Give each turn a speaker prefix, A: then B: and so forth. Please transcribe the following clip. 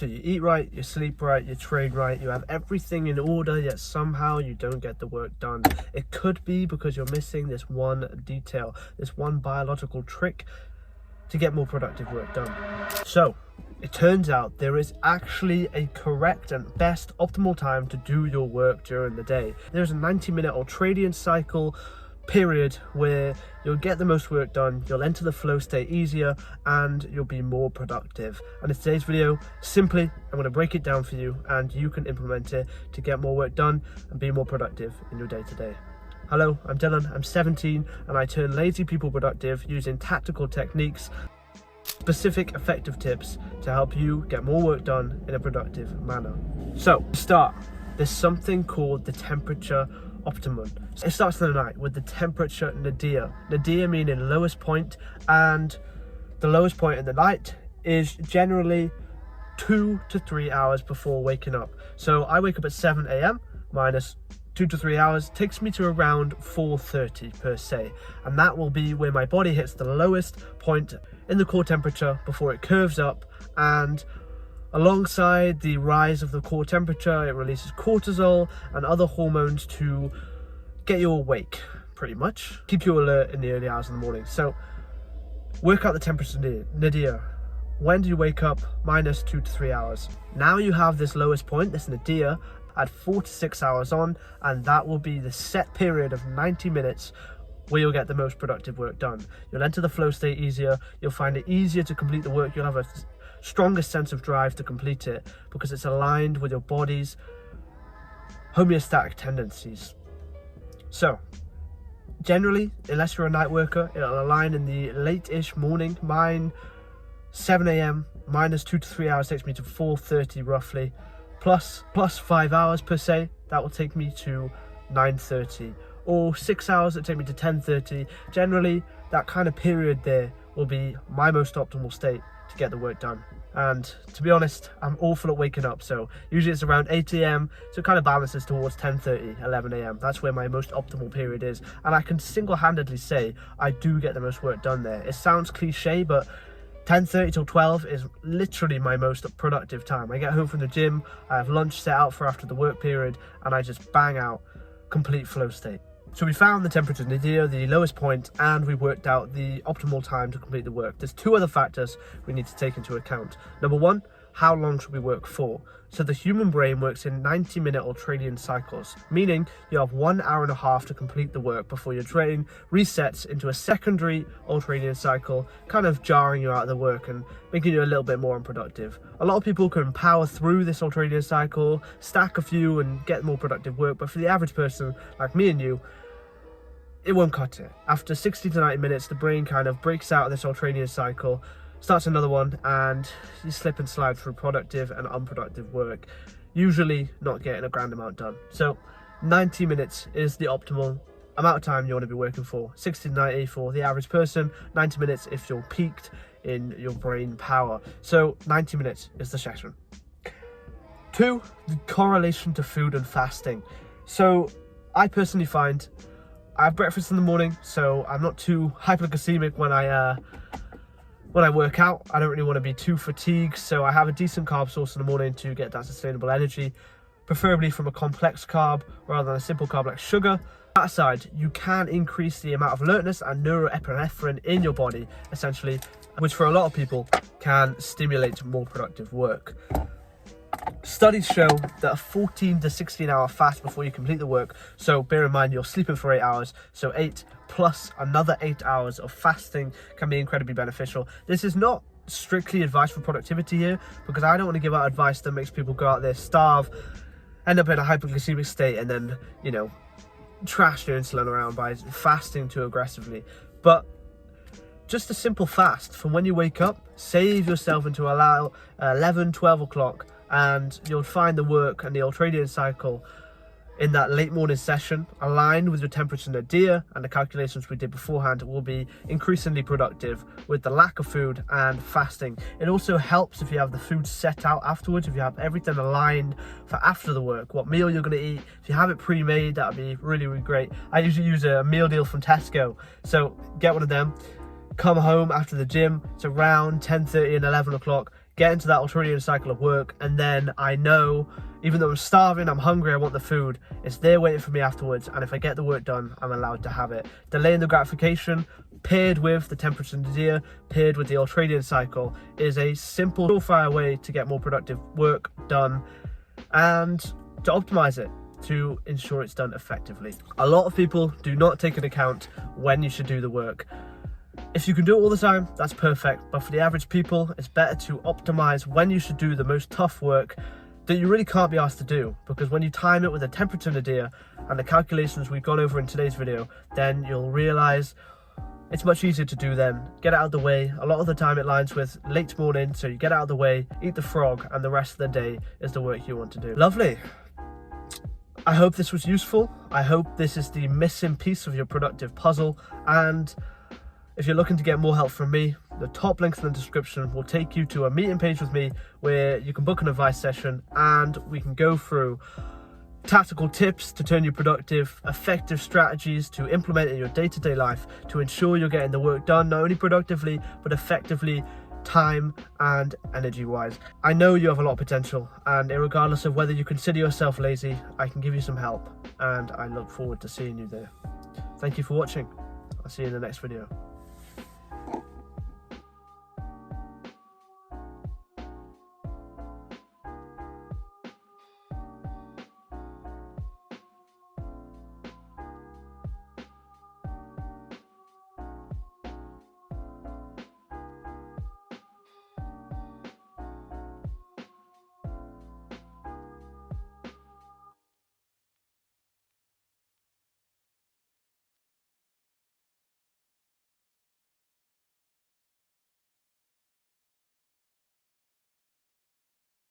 A: So you eat right, you sleep right, you train right, you have everything in order, yet somehow you don't get the work done. It could be because you're missing this one detail, this one biological trick to get more productive work done. So it turns out there is actually a correct and best optimal time to do your work during the day. There's a 90-minute ultradian cycle period where you'll get the most work done, you'll enter the flow state easier, and you'll be more productive. And in today's video, simply, I'm going to break it down for you and you can implement it to get more work done and be more productive in your day-to-day. Hello, I'm Dylan, I'm 17, and I turn lazy people productive using tactical techniques, specific effective tips to help you get more work done in a productive manner. So, to start, there's something called the temperature optimum. It starts in the night with the temperature nadir. Nadir meaning lowest point, and the lowest point in the night is generally 2 to 3 hours before waking up. So I wake up at 7 a.m. minus 2 to 3 hours takes me to around 4:30 per se, and that will be where my body hits the lowest point in the core temperature before it curves up, and alongside the rise of the core temperature, it releases cortisol and other hormones to get you awake, pretty much. Keep you alert in the early hours of the morning. So, work out the temperature nadir. When do you wake up? Minus 2 to 3 hours. Now you have this lowest point, this nadir, at 4 to 6 hours on, and that will be the set period of 90 minutes where you'll get the most productive work done. You'll enter the flow state easier, you'll find it easier to complete the work, you'll have a stronger sense of drive to complete it because it's aligned with your body's homeostatic tendencies. So, generally, unless you're a night worker, it'll align in the late-ish morning. Mine, 7 a.m. minus 2 to 3 hours takes me to 4:30 roughly, plus 5 hours per se, that will take me to 9:30, or 6 hours that take me to 10:30. Generally, that kind of period there will be my most optimal state to get the work done. And to be honest, I'm awful at waking up, so usually it's around 8 a.m, so it kind of balances towards 10:30, 11 a.m. That's where my most optimal period is, and I can single-handedly say I do get the most work done there. It sounds cliche, but 10:30 till 12 is literally my most productive time. I get home from the gym, I have lunch set out for after the work period, and I just bang out complete flow state. So we found the temperature nadir, the lowest point, and we worked out the optimal time to complete the work. There's two other factors we need to take into account. Number one, how long should we work for? So the human brain works in 90-minute ultradian cycles, meaning you have 1 hour and a half to complete the work before your brain resets into a secondary ultradian cycle, kind of jarring you out of the work and making you a little bit more unproductive. A lot of people can power through this ultradian cycle, stack a few and get more productive work, but for the average person like me and you, it won't cut it. After 60 to 90 minutes, the brain kind of breaks out of this ultradian cycle, starts another one, and you slip and slide through productive and unproductive work, usually not getting a grand amount done. So 90 minutes is the optimal amount of time you want to be working for. 60 to 90 for the average person, 90 minutes if you're peaked in your brain power. So 90 minutes is the session. 2, the correlation to food and fasting. So I personally find I have breakfast in the morning, so I'm not too hyperglycemic when I work out. I don't really want to be too fatigued, so I have a decent carb source in the morning to get that sustainable energy, preferably from a complex carb rather than a simple carb like sugar. That aside, you can increase the amount of alertness and neuroepinephrine in your body, essentially, which for a lot of people can stimulate more productive work. Studies show that a 14 to 16 hour fast before you complete the work, so bear in mind you're sleeping for 8 hours, so 8 plus another 8 hours of fasting can be incredibly beneficial. This is not strictly advice for productivity here, because I don't want to give out advice that makes people go out there, starve, end up in a hyperglycemic state, and then, you know, trash their insulin around by fasting too aggressively. But just a simple fast from when you wake up, save yourself into 11, 12 o'clock, and you'll find the work and the ultradian cycle in that late morning session aligned with your temperature nadir, and the calculations we did beforehand will be increasingly productive with the lack of food and fasting. It also helps if you have the food set out afterwards, if you have everything aligned for after the work, what meal you're going to eat. If you have it pre-made, that would be really, really great. I usually use a meal deal from Tesco, so get one of them, come home after the gym, it's around 10:30 and 11 o'clock, get into that ultradian cycle of work, and then I know, even though I'm starving, I'm hungry, I want the food, it's there waiting for me afterwards, and if I get the work done, I'm allowed to have it. Delaying the gratification, paired with the temperature nadir, paired with the ultradian cycle, is a simple, surefire way to get more productive work done and to optimize it, to ensure it's done effectively. A lot of people do not take into account when you should do the work. If you can do it all the time, that's perfect, but for the average people, it's better to optimize when you should do the most tough work that you really can't be asked to do, because when you time it with a temperature nadir and the calculations we've gone over in today's video, then you'll realize it's much easier to do then. Get it out of the way. A lot of the time it lines with late morning, so you get out of the way, eat the frog, and the rest of the day is the work you want to do. Lovely. I hope this was useful. I hope this is the missing piece of your productive puzzle, and if you're looking to get more help from me, the top links in the description will take you to a meeting page with me where you can book an advice session and we can go through tactical tips to turn you productive, effective strategies to implement in your day-to-day life to ensure you're getting the work done, not only productively, but effectively, time and energy wise. I know you have a lot of potential, and regardless of whether you consider yourself lazy, I can give you some help, and I look forward to seeing you there. Thank you for watching. I'll see you in the next video.